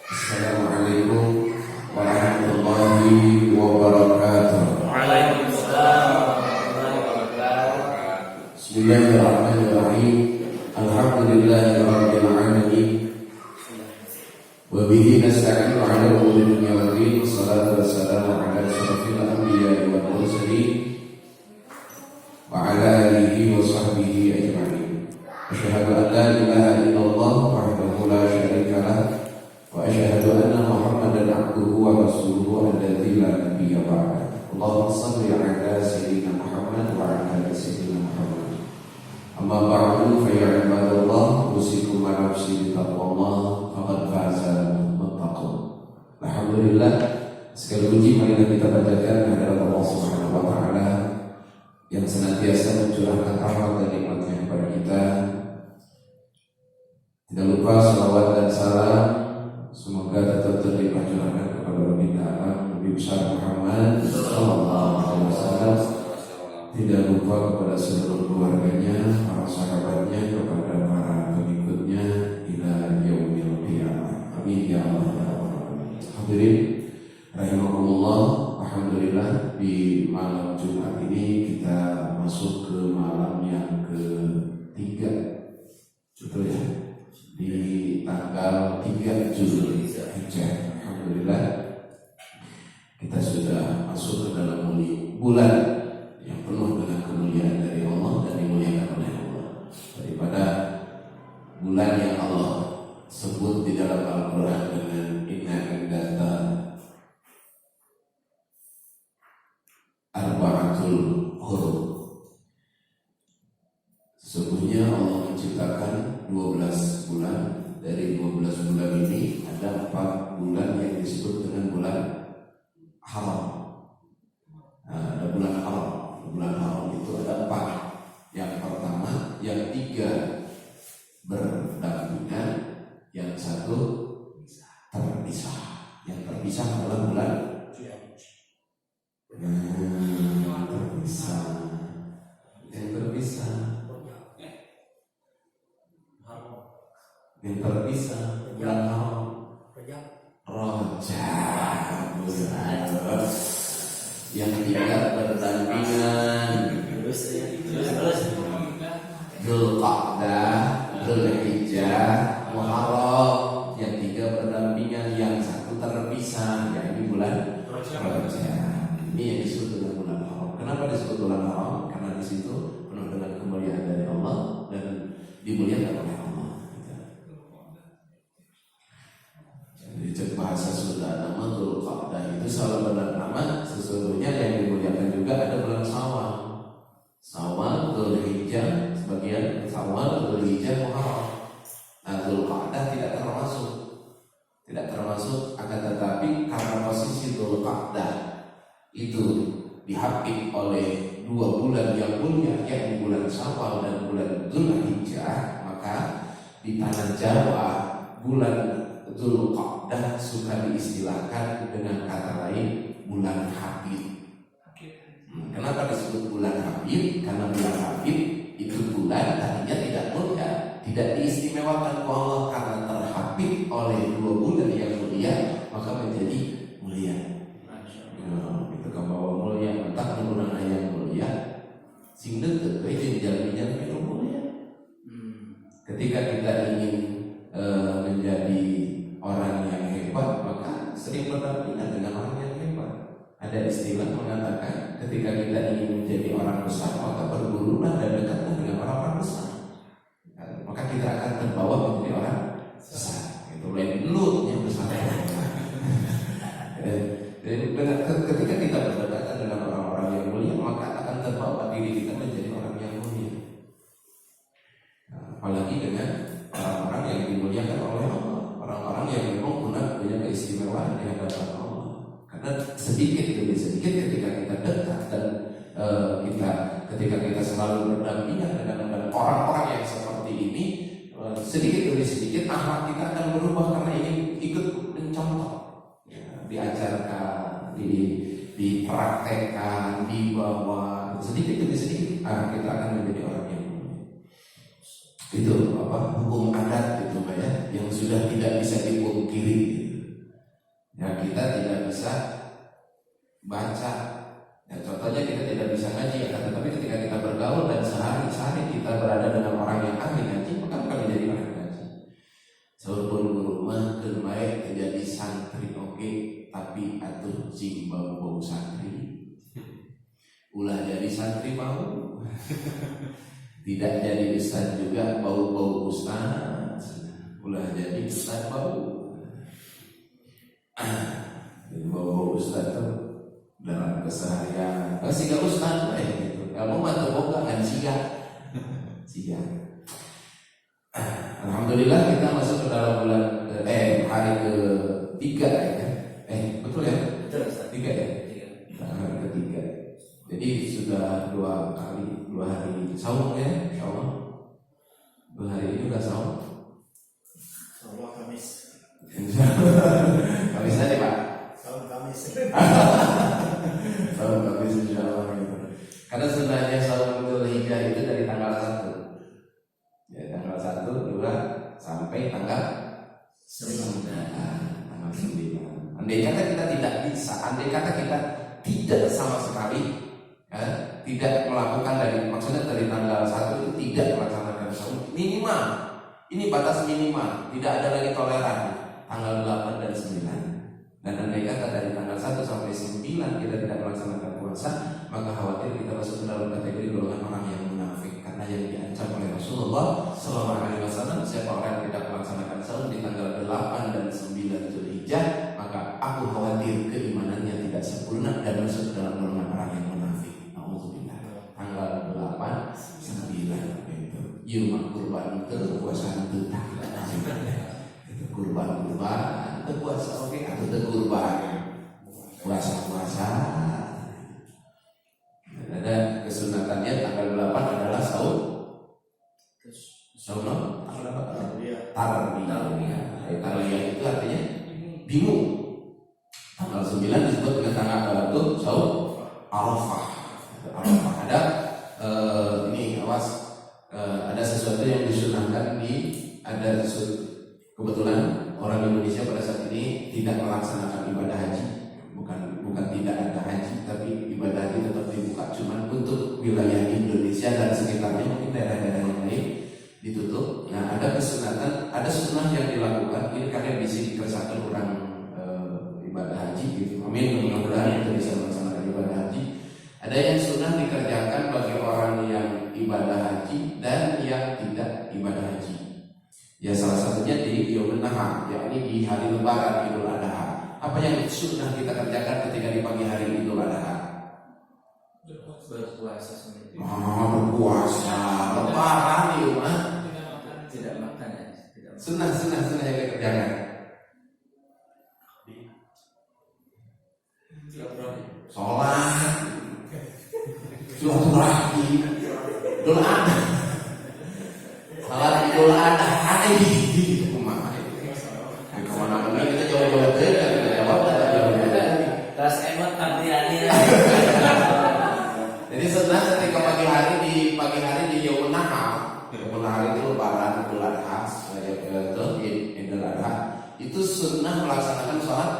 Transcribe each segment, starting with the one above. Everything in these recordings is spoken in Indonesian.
Assalamualaikum warahmatullahi wabarakatuh. Waalaikumsalam warahmatullahi wabarakatuh. Bismillahirrahmanirrahim. Alhamdulillahirabbil alamin. Wa bihi nasta'inu 'ala umuri dunya wad din. Wassalatu wassalamu 'ala asyrafil anbiya'i wal mursalin wa 'ala alihi wa sahbihi ajma'in. Asyhadu an la ilaha illallah wahdahu la syarika lah wa asyhadu anna Muhammadan 'abduhu wa rasuluhu alladzi la nabiyya ba'dahu. Allahumma shalli 'ala sayyidina Muhammad wa 'ala ali sayyidina Muhammad. Amma ba'du fa ya ibadallah, usikum wa nafsi bi taqwallah faqad faza muttaqun. Alhamdulillah, segala puji marilah kita panjatkan kehadirat Allah Subhanahu wa taala yang senantiasa mencurahkan rahmat dan nikmat-Nya kepada kita. Tidak lupa salawat dan salam semoga tetap terlimpah curahkan kepada Nabi alam Nabi besar Muhammad sallallahu alaihi wasallam. Tidak lupa kepada seluruh keluarganya, para sahabatnya, kepada para pengikutnya ila yaumil qiyamah. Amin ya Allah ya Rabbal. Hadirin rahimakumullah, alhamdulillah di malam Jumat ini kita masuk ke malam yang ketiga. Betul ya? Di tanggal 3 Zulhijjah. Alhamdulillah kita sudah masuk ke dalam bulan yang penuh dengan kemuliaan dari Allah dan dimuliakan oleh Allah. Daripada bulan yang Allah sebut di dalam Al-Quran dengan inna indata arba'atul huruf. Sesungguhnya Allah menciptakan 12 bulan. Dari 12 bulan ini ada 4 bulan yang disebut dengan bulan haram. Nah, ada bulan haram. Bulan haram itu ada 4. Yang pertama, yang 3 berdampingan, yang 1 terpisah. Yang terpisah adalah bulan terpisah. Yang terpisah. Yang terpisah bulan haram. Rajab. Yang 3 berdampingan, Dzulqa'dah, Dzulhijjah, Muharram. Yang 3 berdampingan, yang 1 terpisah, yakni bulan Rajab. Ini yang disebut dengan bulan haram. Kenapa disebut bulan haram? Karena di situ penuh dengan kemuliaan dari Allah dan dimuliakan oleh Allah. Jadi bahasa Sunda nama Dzulqa'dah itu salah benar nama. Sesungguhnya yang dimuliakan juga ada bulan Syawal. Syawal, Dzulhijjah, sebagian Syawal, Dzulhijjah, Muharram. Nah, Dzulqa'dah tidak termasuk. Tidak termasuk, akan tetapi karena posisi Dzulqa'dah itu dihapit oleh 2 bulan yang mulia, yakni bulan Syawal dan bulan Dzulhijjah, maka di tanah Jawa bulan Dzulqa'dah suka diistilahkan dengan kata lain bulan Habib. Kenapa disebut bulan Habib? Karena bulan Habib itu bulan tadinya tidak mulia, tidak diistimewakan Allah karena terhabib oleh 2 bulan yang mulia, maka menjadi mulia. Itu kabawa mulia, entah penggunaan yang mulia, sing deukeut we jeung jalmi-jalmi nu mulia. Ketika kita ingin menjadi orang yang hebat, maka sering berdampingan dengan orang yang hebat. Ada istilah mengatakan ketika kita ingin menjadi orang besar, maka bergurulah dan dekatlah dengan orang-orang besar. Maka kita akan terbawa menjadi orang besar. Itu lain lu yang besar. Ketika kita berdekatan dengan orang-orang yang mulia, maka akan terbawa diri kita menjadi orang yang mulia. Apalagi dengan orang-orang yang dimuliakan oleh Allah. Orang-orang yang memang punya keistimewaan di hadapan Allah. Karena sedikit demi sedikit ketika kita dekat dan ketika kita selalu berdampingan dengan orang-orang yang seperti ini, sedikit demi sedikit akhlak kita akan berubah karena ini ikut mencontoh, ya, diajarkan, dipraktekkan, dibawa sedikit demi sedikit. Kita akan menjadi orang yang itu hukum adat gitu ya, yang sudah tidak bisa dipungkiri. Ya kita tidak bisa baca. Ya, contohnya kita tidak bisa ngaji, akan tetapi ketika kita bergaul dan sehari-hari kita berada dengan orang yang ahli ngaji, maka akan menjadi ahli ngaji. Walaupun guru mah terbaik menjadi santri oke, tapi atuh cing bau santri. Ulah jadi santri mau, tidak jadi ustaz juga bau ustaz. Ulah jadi ustaz bau. Jadi bau ustaz tuh dalam keseharian pasti gak ustaz lah gitu. Kamu mah terboga kan siga. Alhamdulillah kita masuk ke dalam bulan hari ketiga ya. Betul ya? Betul, Ustaz. 3 ya? Hari ketiga. Jadi sudah 2 hari saum ya, insyaallah. 2 hari ini udah saum. Insyaallah Kamis. Kamis aja Pak. Saum Kamis. Saum Kamis insyaallah gitu. Karena sebenarnya saum Dzulhijjah itu dari tanggal 1. Ya, tanggal 1, 2 sampai tanggal 9. Tanggal 9. Andai kata kita tidak bisa, andai kata kita tidak sama sekali tidak melakukan maksudnya dari tanggal 1 itu tidak melaksanakan saum minimal. Ini batas minimal, tidak ada lagi toleran tanggal 8 dan 9. Dan andai kata dari tanggal 1 sampai 9 kita tidak melaksanakan puasa, maka khawatir kita masuk ke dalam kategori golongan orang yang munafik. Karena yang diancam oleh Rasulullah SAW, siapa orang yang tidak melaksanakan saum di tanggal 8 dan 9 Dzulhijjah, maka aku khawatir keimanannya tidak sempurna dan masuk ke dalam golongan orang yang munafik. Nauzubillah. Tanggal 8, 9 itu yuma kurban itu puasa itu itu kurban itu puasa oke atau itu kurban puasa. Ada kesunatannya tanggal 8 adalah saum Tarwiyah itu artinya bingung. Tanggal 9 disebut dengan tanggal itu saum Arafah. Ada ada sesuatu yang disunahkan kebetulan orang Indonesia pada saat ini tidak melaksanakan ibadah haji. Bukan tidak ada haji, tapi ibadah haji tetap dibuka, cuman untuk wilayah Indonesia dan sekitarnya, mungkin daerah-daerah yang lain ditutup. Nah, ada kesunatan, ada sunnah yang dilakukan. Ini karena bisa dikersahkan orang ibadah haji gitu. Amin, mudah-mudahan kita bisa melaksanakan ibadah haji. Ada yang sunnah dikerjakan bagi orang yang ibadah haji dan yang tidak ibadah haji. Ya, salah satunya di Yaumun Nahar, yakni di hari Lebaran Idul Adha. Apa yang sunnah kita kerjakan ketika di pagi hari Idul Adha? Berpuasa sendiri. Berpuasa. Lebaran di rumah. Tidak makan ya. Sunnah yang kita kerjakan. Sholat, silaturahmi, Idul Adha, salat Idul Adha hari itu kumaha itu. Kemana-mana kita jawab-jawab deh, kita jawab. Tas emot tabriani. Jadi setelah ketika pagi hari di Yaumun Nahar, Yaumun Nahar itu Lebaran Idul Adha, Idul Adha, itu sunnah melaksanakan sholat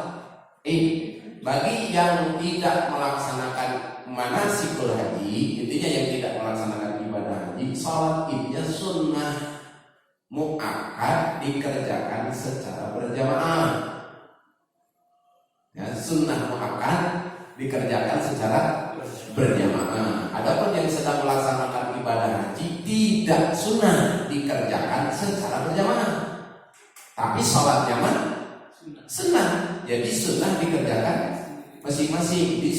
Id. Bagi yang tidak melaksanakan manasikul haji, intinya yang tidak melaksanakan ibadah haji, sholat Idnya sunnah muakkad dikerjakan secara berjamaah. Ya, sunnah muakkad dikerjakan secara berjamaah. Adapun yang sedang melaksanakan ibadah haji tidak sunnah dikerjakan secara berjamaah, tapi sholatnya mah sunnah. Jadi sunnah dikerjakan masing-masing. Di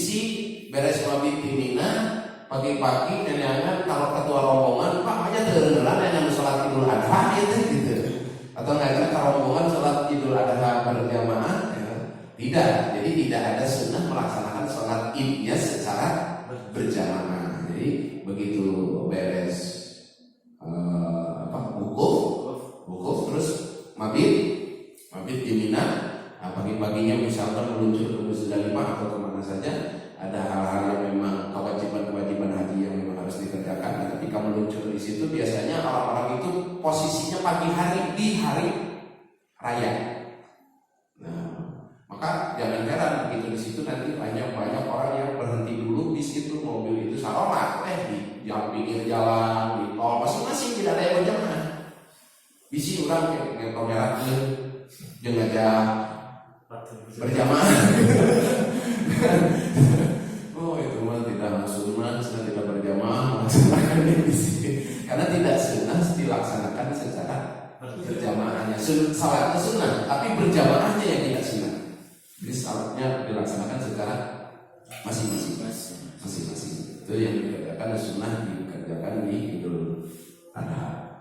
beres mabit timina pagi-pagi nenek kalau ketua rombongan Pak aja terdengaran yang sholat Idul Adha gitu. Atau nggak kalau rombongan sholat Idul Adha berjamaah ya. Tidak. Jadi tidak ada sunnah melaksanakan sholat Idnya secara berjamaah. Jadi begitu beres wukuf terus mabit di Mina. Nah, pagi-paginya misalkan meluncur ke Musdalifah atau kemana saja, ada hal-hal yang memang kewajiban haji yang memang harus dikerjakan. Nah, ketika meluncur di situ biasanya orang-orang itu posisinya pagi hari di hari raya. Nah, maka situ nanti banyak orang yang berhenti dulu di situ, mobil itu saromat di yang pinggir jalan, di tol masing-masing tidak ada yang berjamaah. Bisi orang kayak merah jeung aja berjamaah. Oh itu mah tidak sunnah, sudah tidak berjamaah melaksanakan di sini karena tidak sunnah dilaksanakan secara berjamaahnya. Salatnya sunnah, tapi berjamaahnya yang tidak sunnah. Jadi salatnya dilaksanakan secara masing-masing. Itu yang dikerjakan sunnah dikerjakan di Idul Adha.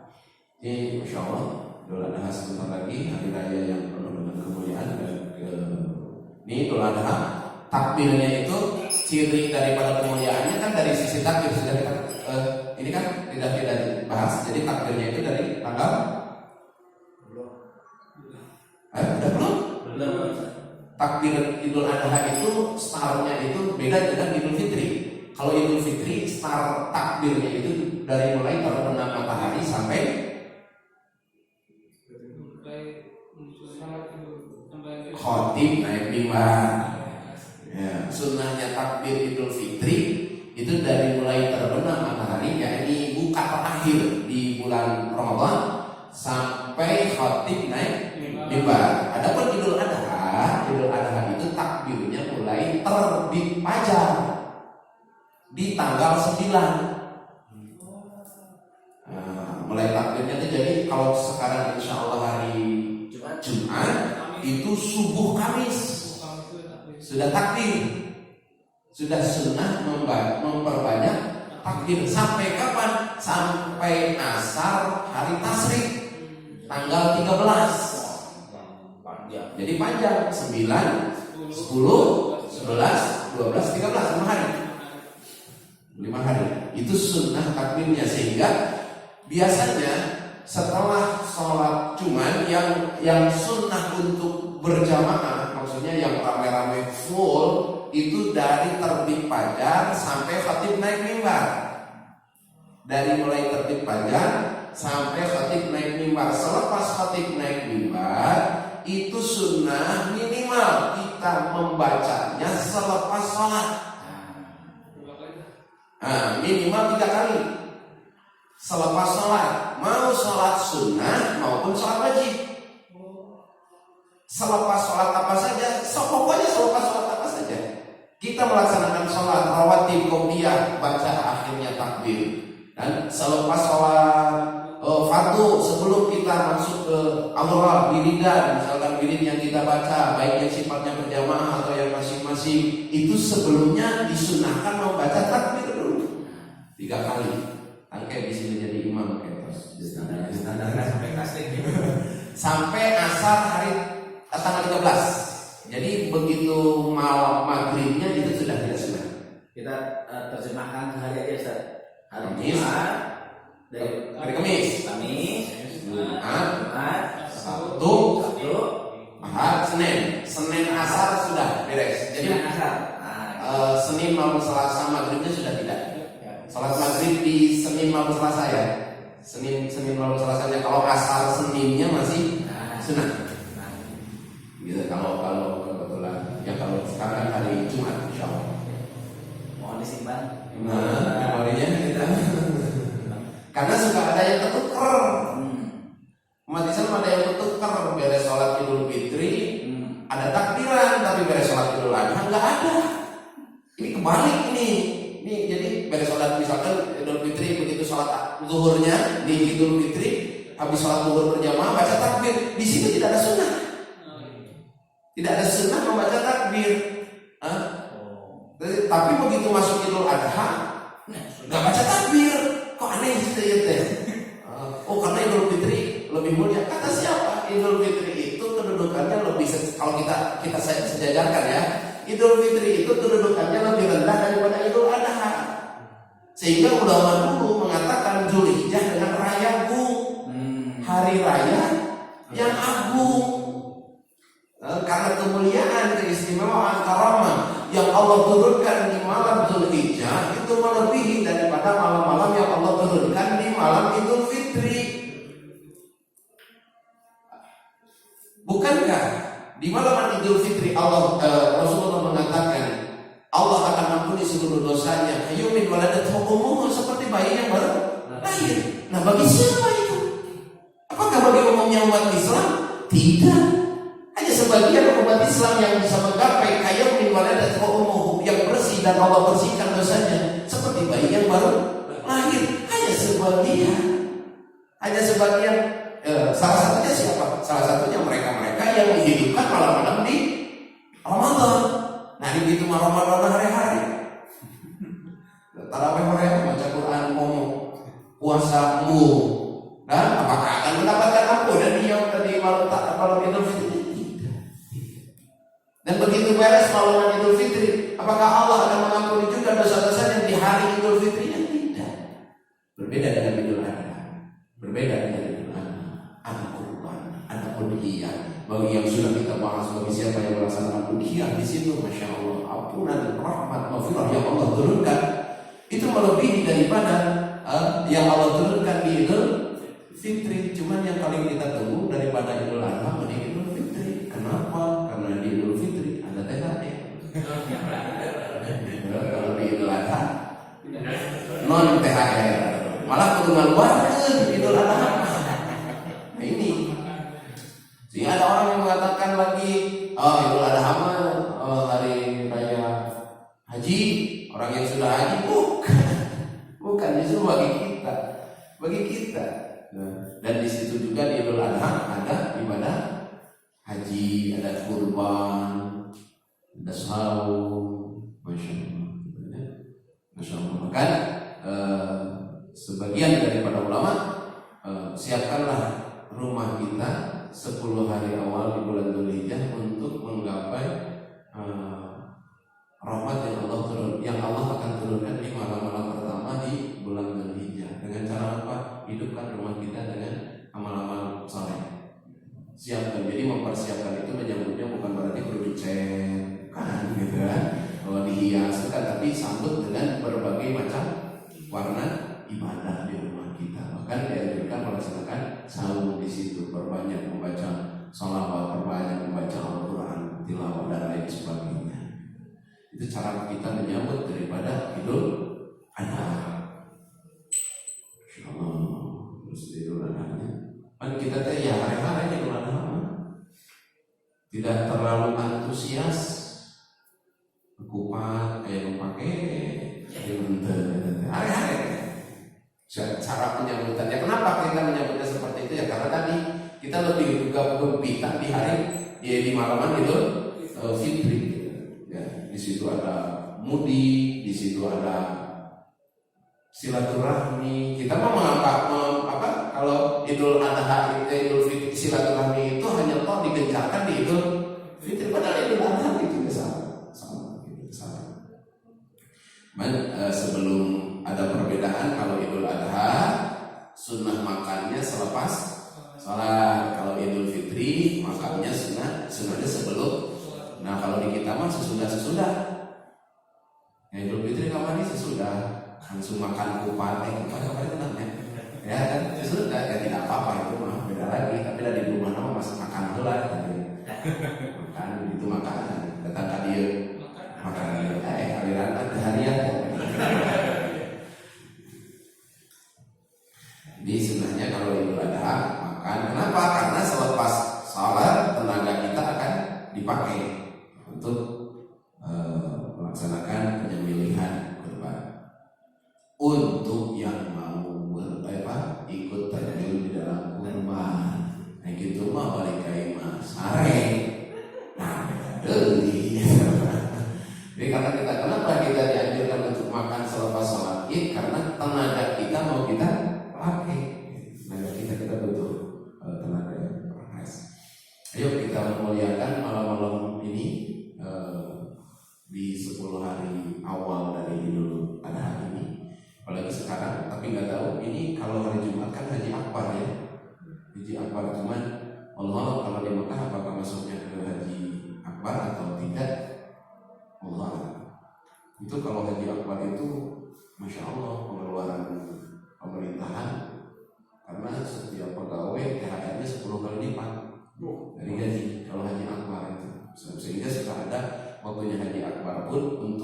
Ini Masya Allah Idul Adha sebentar lagi, hari raya yang penuh dengan kemuliaan. Dan ini Idul Adha, takbirnya itu ciri daripada kemuliaannya kan dari sisi takbir sudah kita ini kan tidak dibahas. Jadi takbirnya itu dari tanggal udah belum? Takbir Idul Adha itu startnya itu beda dengan Idul Fitri. Kalau Idul Fitri start takbirnya itu dari mulai terbenam matahari sampai khotib naik mimbar. Ya, sunnahnya takbir Idul Fitri itu dari mulai terbenam matahari, yakni buka terakhir di bulan Ramadan sampai khotib naik mimbar. Adapun Idul Adha itu takbirnya mulai terbit fajar di tanggal 9. Mulai takbirnya itu jadi kalau sekarang insya Allah hari Jumat itu subuh Kamis sudah takbir, sudah sunnah memperbanyak takbir. Sampai kapan? Sampai asar hari Tasyrik tanggal 13. Jadi panjang 9, 10, 11, 12, 13 5 hari. 5 hari. Itu sunnah takbirnya, sehingga biasanya setelah sholat Jumat yang sunnah untuk berjamaah, maksudnya yang rame-rame full itu dari terbit fajar sampai khatib naik mimbar. Dari mulai terbit fajar sampai khatib naik mimbar. Selepas khatib naik mimbar itu sunnah minimal kita membacanya selepas sholat. Minimal 3 kali selepas sholat, mau sholat sunnah maupun sholat wajib. Selepas sholat apa saja, pokoknya selepas sholat apa saja kita melaksanakan sholat rawatib qobliyah, baca akhirnya takbir. Dan selepas sholat fardu, sebelum kita masuk ke awal wiridan, misalkan wirid yang kita baca baik yang sifatnya berjamaah atau yang masing-masing, itu sebelumnya disunahkan membaca takbir dulu 3 kali. Angke di sini jadi imam terus sampai asar hari tanggal 13. Jadi begitu malam maghribnya itu sudah tidak sunnah. Kita terjemahkan hari aja Ustaz. Hari Jumat, hari Kamis, Jumat, Sabtu, Ahad, Senin asar sudah beres. Jadi asar. Senin maupun Selasa maghribnya sudah tidak. Salat maghrib di Senin maupun Selasa ya. Senin maupun Selasanya. Kalau asar Seninnya masih sunnah. Gitu kalau kebetulan ya, kalau sekarang hari Jumat insyaallah. Mohon disimpan. Memorinya kita. Karena suka ada yang ketuker. Umat Islam ada yang ketuker, beres sholat Idul Fitri ada takbiran, tapi beres sholat Idul Adha nggak ada. Ini kebalik nih. Ini jadi beres sholat misalkan Idul Fitri, begitu sholat zuhurnya di Idul Fitri, habis sholat zuhur berjamaah baca takbir. Di sini tidak ada sunnah. Tidak ada sunnah membaca takbir. Tapi begitu masuk Idul Adha nggak baca takbir. Kok aneh gitu ya teh? Oh karena Idul Fitri lebih mulia. Kata siapa? Idul Fitri itu kedudukannya lebih, kalau kita sejajarkan ya, Idul Fitri itu kedudukannya lebih rendah daripada Idul Adha. Sehingga ulama dulu mengatakan Zulhijjah dengan raya hari raya yang agung. Karena kemuliaan, keistimewaan, karamah yang Allah turunkan di malam Zulhijjah itu melebihi daripada malam-malam yang Allah turunkan di malam Idul Fitri. Bukankah di malam Idul Fitri Rasulullah mengatakan Allah akan ampuni seluruh dosanya. Hayumin waladatuhu ummuhu, seperti bayi yang baru lahir. Nah, bagi siapa itu? Apakah bagi umumnya umat Islam? Tidak. Hanya sebagian umat Islam yang bisa menggapai hayumin waladatuhu ummuhu, yang bersih dan Allah bersihkan dosanya, seperti bayi yang baru lahir. Hanya sebagian. Salah satunya siapa? Salah satunya mereka-mereka yang dihidupkan malam-malam di Ramadan. Nah, begitu Ramadan hari-hari tarawih mereka baca Quran, puasa dan apakah akan mendapatkan ampunan di malam Idul Fitri? Tidak. Dan begitu beres malam Idul Fitri, apakah Allah akan mengampuni juga dosa-dosa yang di hari Idul Fitrinya? Tidak. Berbeda dengan Idul Adha. Berbeda dengan Idul Adha. Ada kurban, ada udhiyah. Bagi yang sudah kita bahas, bagi siapa yang melaksanakan udhiyah di situ, masya Allah, ampunan, rahmat, maghfirah yang Allah turunkan itu melebihi daripada yang Allah turunkan di Idul Fitri. Cuman yang paling kita tunggu daripada Idul Adha mending Idul Fitri. Kenapa? Karena di Idul Fitri ada THR. Kalau di Idul Adha non THR, malah keuntungan luar Idul Adha. Nah ini, sehingga ada orang yang mengatakan lagi, Idul Adha hari raya haji, orang yang sudah haji. Bukan, justru bagi kita. Nah, dan di situ juga di Idul Adha ada ibadah haji, ada kurban, ada sahur, masya Allah. Maka sebagian daripada ulama siapkanlah rumah kita 10 hari awal di bulan Dzulhijjah untuk menggapai rahmat yang Allah akan turunkan di malam-malam pertama di bulan Dzulhijjah. Dengan cara apa? Hidupkan rumah kita dengan amal-amal saleh. Siapkan. Jadi mempersiapkan itu menyambutnya bukan berarti perlu dicek, kan gitu kan? Kalau dihias kan, tapi sambut dengan berbagai macam warna ibadah di rumah kita. Bahkan dianjurkan melaksanakan saum di situ, perbanyak membaca sholawat, perbanyak membaca Al-Quran, tilawah dan lain sebagainya. Itu cara kita menyambut daripada Idul Adha. Insyaallah, terus Idul Adha-nya. Kan kita teh ya hari-hari Idul Adha. Tidak terlalu antusias, kupat kayak pakai hari-hari. Cara penyambutannya, kenapa kita menyambutnya seperti itu ya? Karena tadi kita lebih gembira di hari di malaman Idul Fitri. Ya, di situ ada mudik, di situ ada silaturahmi. Kita mau mengapa kalau Idul Adha, Idul Fitri, silaturahmi itu hanya toh digencarkan di Idul Fitri, padahal Idul Adha itu sama. Sebelum ada perbedaan, kalau Idul Adha sunnah makannya selepas sholat. Kalau Idul Fitri makannya sunnahnya sebelum. Nah kalau di kita mah sesudah. Ya, Idul Fitri kapan ini sesudah langsung makan kupat itu namanya. Ya kan sesudah ya tidak apa-apa, itu mah beda lagi. Tapi dari rumah nama masih makan dulu lah. Makan begitu makanan datang ke dia makan aliran ada harian. Di sunnahnya kalau Idul Adha makan. Kenapa? Karena selepas sholat tenaga kita akan dipakai untuk melaksanakan penyembelihan kurban. Untuk yang mau ikut tampil di dalam kurban, nah gitu mah balik ke imah sare. Nah, deui. Jadi karena kenapa kita dianjurkan untuk makan selepas sholat Id? Karena tenaga kita mau kita pakai. Tenaga kita butuh tenaga yang keras. Ayo kita memuliakan malam-malam ini di 10 hari awal dari Idul Adha ini. Apalagi sekarang, tapi nggak tahu ini kalau hari Jumat kan Haji Akbar ya. Haji Akbar, cuman Allah kalau di Mekah apakah masuknya ke Haji Akbar atau tidak? Allah. Itu kalau Haji Akbar itu Masya Allah pengeluaran pemerintahan, karena setiap pegawai THR-nya 10 kali lipat dari gaji kalau Haji Akbar.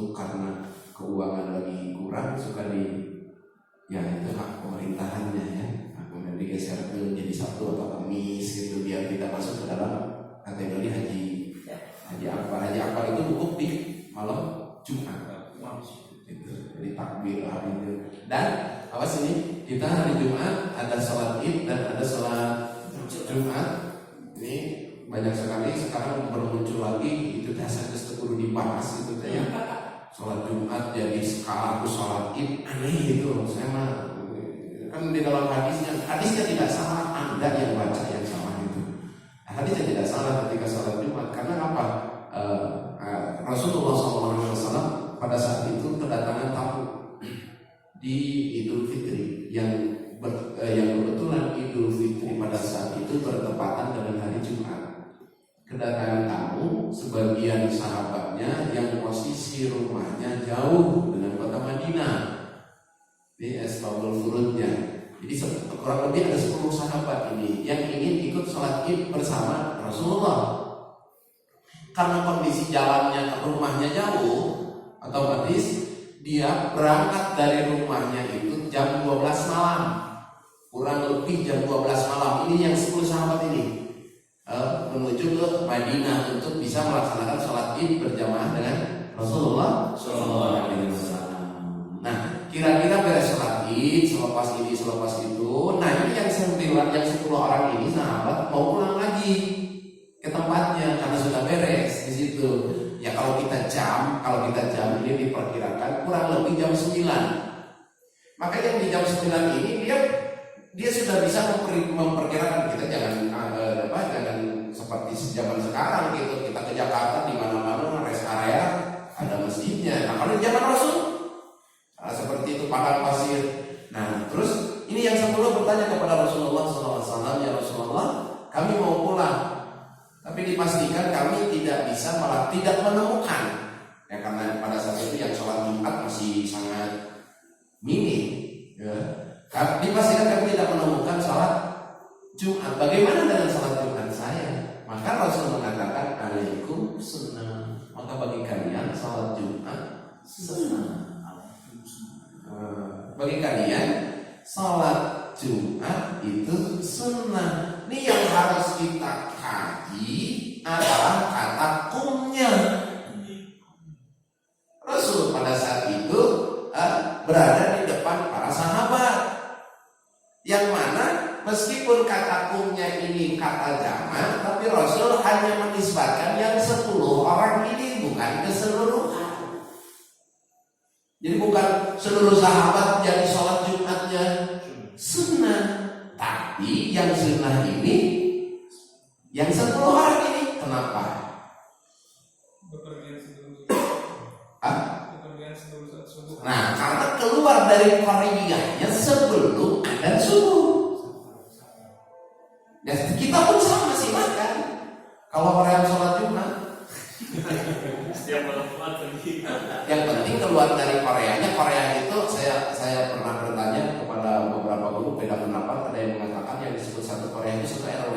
untuk karena keuangan lagi kurang suka ya itu hak pemerintahannya ya, kemudian digeser ke jadi Sabtu atau Kamis gitu biar tidak masuk ke dalam kategori haji akbar itu bukti malam Jumat gitu. Jadi takbir hari itu. Dan awas ini kita hari Jumat ada sholat Id dan ada sholat Jumat. Ini banyak sekali sekarang bermuncul lagi itu dasar kudu dibahas itu ya. Sholat Jumat jadi skala sholat Id aneh gitu. Saya mah kan di dalam hadisnya tidak salah, Anda yang baca yang salah itu. Hadisnya tidak salah ketika sholat Jumat karena apa? Rasulullah SAW pada saat itu kedatangan tamu di Idul Fitri yang kebetulan Idul Fitri pada saat itu bertepatan dengan hari Jumat. Kedatangan tamu sebagian sahabatnya yang posisi rumahnya jauh dengan kota Madinah di Ashabul Furudnya. Jadi kurang lebih ada 10 sahabat ini yang ingin ikut sholat Id bersama Rasulullah. Karena kondisi jalannya ke rumahnya jauh, otomatis dia berangkat dari rumahnya itu jam 12 malam. Kurang lebih jam 12 malam. Ini yang 10 sahabat ini menuju ke Madinah untuk bisa melaksanakan sholat Id berjamaah dengan Rasulullah SAW. Nah, kira-kira beres sholat Id, selepas itu, nah ini yang 10 orang ini sahabat mau pulang lagi ke tempatnya karena sudah beres di situ. Ya kalau kita jam ini diperkirakan kurang lebih jam 9. Maka yang di jam 9 ini dia sudah bisa memperkirakan. Kita jangan seperti zaman sekarang gitu. Kita ke Jakarta di mana-mana rest area ada masjidnya. Nah, kalau di zaman Rasul seperti itu padang pasir. Nah, terus ini yang 10 bertanya kepada Rasulullah SAW, ya Rasulullah, kami mau pulang. Tapi dipastikan kami tidak bisa malah tidak menemukan ya karena pada saat itu yang sholat Jumat masih sangat minim ya. Dipastikan kami tidak menemukan sholat Jumat. Bagaimana dengan sholat Jumat saya? Maka Rasul mengatakan alaikum sunnah. Maka bagi kalian sholat Jumat sunnah. Bagi kalian sholat Jumat itu sunnah. Ini yang harus kita kaji adalah kata kumnya. Rasul pada saat itu berada di depan para sahabat, yang mana meskipun kata kumnya ini kata jamak, tapi Rasul hanya menisbatkan yang 10 orang ini, bukan keseluruhan. Jadi bukan seluruh sahabat yang sholat Jumatnya sunnah, tapi yang sunnah ini yang 10 orang ini. Kenapa? Nah, karena keluar dari Qariyahnya sebelum adzan subuh. Dan kita pun sama sih makan. Kalau orang sholat Jumat setiap malam pergi. Yang penting keluar dari Koreanya. Korea itu saya pernah bertanya kepada beberapa guru beda pendapat. Ada yang mengatakan yang disebut satu Korea itu satu RW.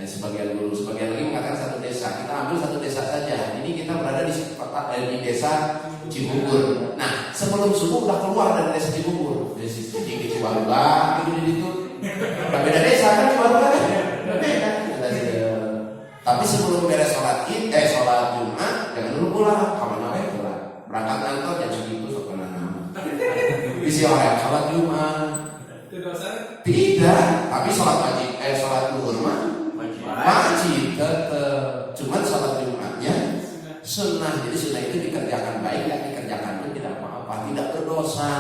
Sebagian lagi mengatakan satu desa. Kita ambil satu desa saja. Ini kita berada di desa Cibubur. Nah, sebelum subuh udah keluar dari desa Cibubur. Di Cibaruga itu. Beda desa kan Cibaruga kan? Beda. Tapi sebelum beres sholat Jumat jangan dulu pulang. Kapan aja pulang. Berangkat kantor jam segitu sok kenal. Isi orang sholat Jumat. Tidak, tapi sholat wajib. Sholat duhur mah wajib tetap. Cuman sholat Jumatnya sunnah. Jadi sunnah itu dikerjakan baik, ya dikerjakan pun tidak apa-apa, tidak berdosa.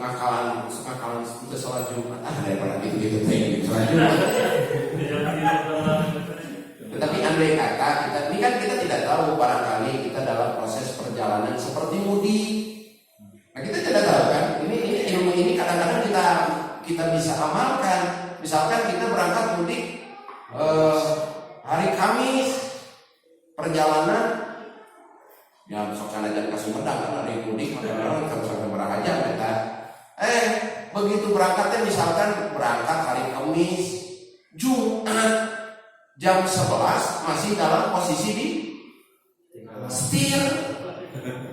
Ngakalan untuk sholat Jumat daripada gitu sholat Jumat. Tetapi andai kata kita tidak tahu, barangkali kita dalam proses perjalanan seperti mudik. Nah, kita tidak tahu kan. Ini ilmu ini kadang-kadang kita bisa amalkan. Misalkan kita berangkat mudik hari Kamis, perjalanan ya misalkan aja ke Sumedang kan hari mudik, maka orang harus sampai berangkat kita. Begitu berangkatnya misalkan berangkat hari Kamis, Jumat jam 11 masih dalam posisi di setir,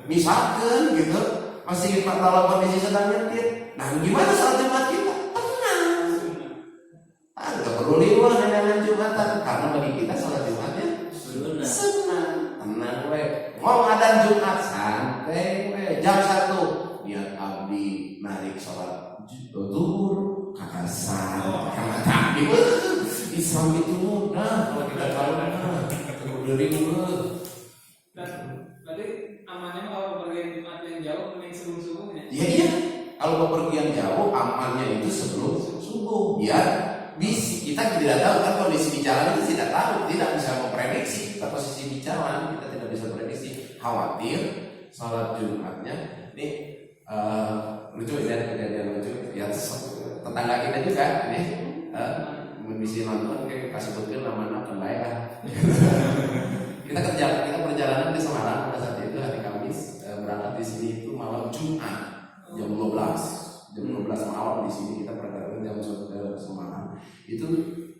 misalkan gitu, masih dalam kondisi sedang nyetir. Nah, gimana sholat Jumat kita? Tenang. Nggak perlu libur dengan Jumatan, karena bagi kita sholat Jumatnya senang, tenang we. Mau ngadain Jumat santai we. Jam 1 niat abdi narik sholat zuhur, kakasar, kakak Islam itu mudah kalau kita tahu dari mulut. Dan berarti amannya kalau bepergian Jumat yang jauh mending sebelum subuhnya. Iya. Kalau bepergian jauh amannya itu sebelum subuh. Biar kita tidak tahu kan kondisi di jalan itu tidak tahu, tidak bisa memprediksi kita posisi di jalan, kita tidak bisa prediksi. Khawatir sholat Jumatnya ini lucu ya, kejadian lucu ya, tetangga kita juga ini bisa nonton kayak kasih sebutkan nama-nama daerah. kita perjalanan di Semarang pada saat itu hari Kamis, berangkat di sini itu malam Jumat jam 12 malam di sini kita perjalanan jam Semarang. Itu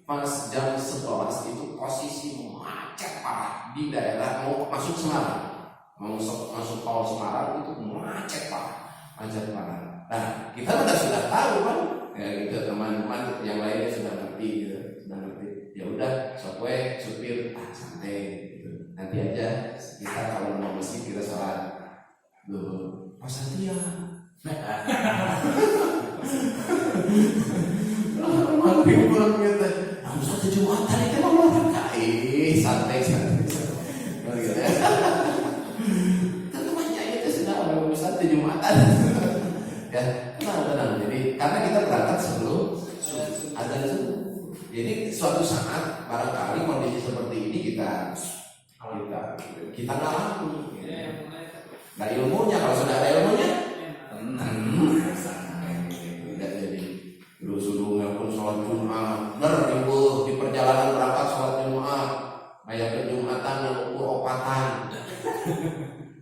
pas jam 11 itu posisi macet parah di daerah mau masuk Semarang, mau masuk tol Semarang itu macet parah. Nah, kita sudah tahu kan, ya gitu, teman-teman yang lainnya sudah ngerti gitu, ya udah sopwe supir santai gitu. Nanti aja kita kalau mau masjid kita sholat dulu pas Satria. Maghrib pulang gitu. Harus satu Jumatan itu mau santai. Gitu. Temannya itu sudah mau satu Jumatan. Ya, tenang. Jadi karena kita berangkat sebelum azan subuh. Jadi suatu saat barangkali kondisi seperti ini kita ngalamin. Nah, ilmunya kalau sudah ada ilmunya, tidak jadi dulu pun sholat Jumat beribu di perjalanan berangkat sholat Jumat kayak ke Jumatan yang ukur opatan.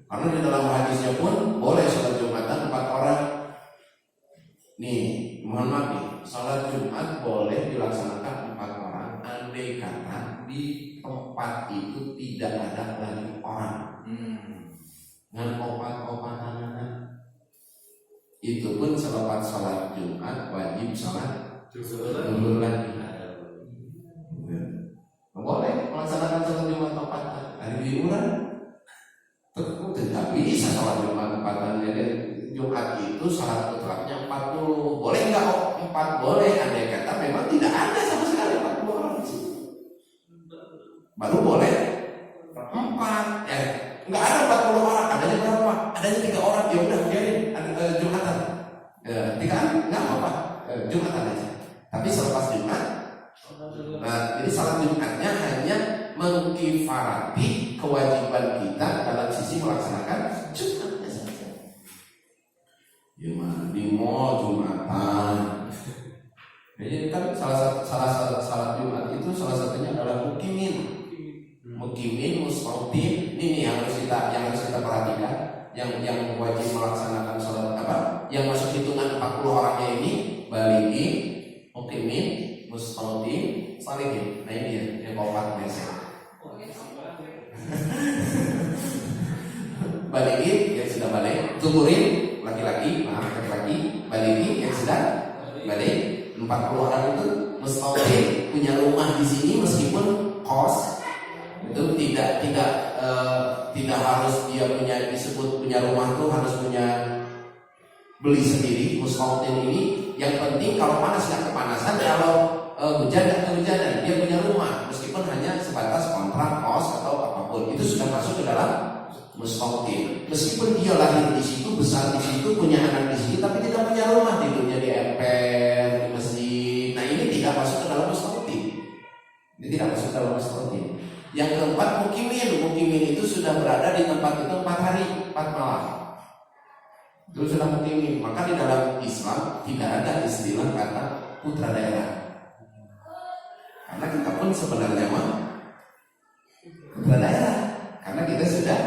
Karena di dalam hadisnya pun boleh sholat Jumatan 4 orang. Nih, mohon maaf nih, sholat Jumat boleh dilaksanakan 4 orang andai kata di tempat itu tidak ada lagi orang. Dengan opat-opatan itu pun selepas sholat Jumat wajib sholat zuhur lagi. Boleh melaksanakan sholat Jumat opatan hari liburan, tidak bisa sholat Jumat opatan. Jadi Jumat itu syarat mutlaknya 40. Boleh nggak 4? Boleh, andai kata memang tidak ada sama sekali 40 orang di situ. Baru boleh 4. Nggak ada 40 orang, adanya berapa? Adanya 3 orang, ya udah biarin Jumatan. 3 nggak apa-apa, Jumatan aja. Tapi selepas Jumat, nah jadi salat Jumatnya hanya mengkifarati kewajiban kita dalam sisi melaksanakan Jumatnya saja. Ya di mall Jumatan. Jadi kan salah satu salat Jumat itu salah satunya adalah mukimin, mustautin. Ini yang harus kita perhatikan. Yang wajib melaksanakan salat yang masuk hitungan 40 orangnya ini baligi, mukimin, mustautin, salihin. Nah ini ya yang keempat biasa. Baligi yang sudah balik, zuhurin laki-laki, baligi yang sudah balik. 40 orang itu mustautin, punya rumah di sini meskipun kos. Itu tidak harus dia disebut punya rumah tuh harus punya beli sendiri. Mustautin ini yang penting kalau panas nggak kepanasan, kalau hujan nggak kehujanan, dia punya rumah meskipun hanya sebatas kontrak kos atau apapun, itu sudah masuk ke dalam mustautin. Meskipun dia lahir di situ, besar di situ, punya anak di situ, tapi tidak punya rumah, tidurnya di emper, di masjid. Nah ini tidak masuk ke dalam mustautin. Ini tidak masuk ke dalam mustautin. Yang keempat mukimin itu sudah berada di tempat itu 4 hari 4 malam. Itu sudah mukimin. Maka di dalam Islam tidak ada istilah kata putra daerah. Karena kita pun sebenarnya putra daerah. Karena kita sudah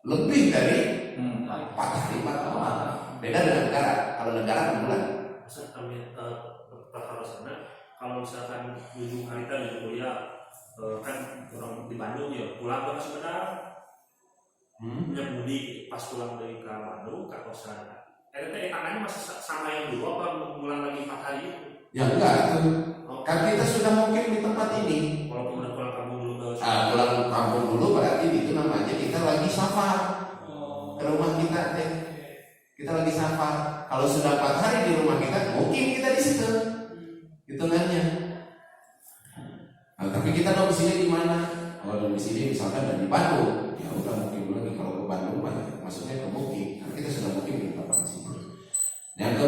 lebih dari 4 hari 4 malam. Beda dengan negara. Kalau negara 6 bulan. Kami kalau misalkan ujung hari kita di kuliah kan orang di Bandung ya pulang ke sebentar mudik pas pulang dari ke Bandung ke kosan. Tangannya masih sama yang dulu apa ngulang lagi 4 hari itu? Ya enggak itu. Kan kita sudah mungkin di tempat ini. Walaupun udah pulang kampung dulu Pulang kampung dulu berarti itu namanya kita lagi safar ke rumah kita teh. Kita lagi safar. Kalau sudah 4 hari di rumah kita, mungkin kita di situ. Hitungannya. Nah, tapi kita domisili di mana? Kalau domisili misalkan di Bandung, ya udah mungkin lagi kalau ke Bandung maksudnya ke Mukim. Karena kita sudah Mukim di tempat di situ. Yang ke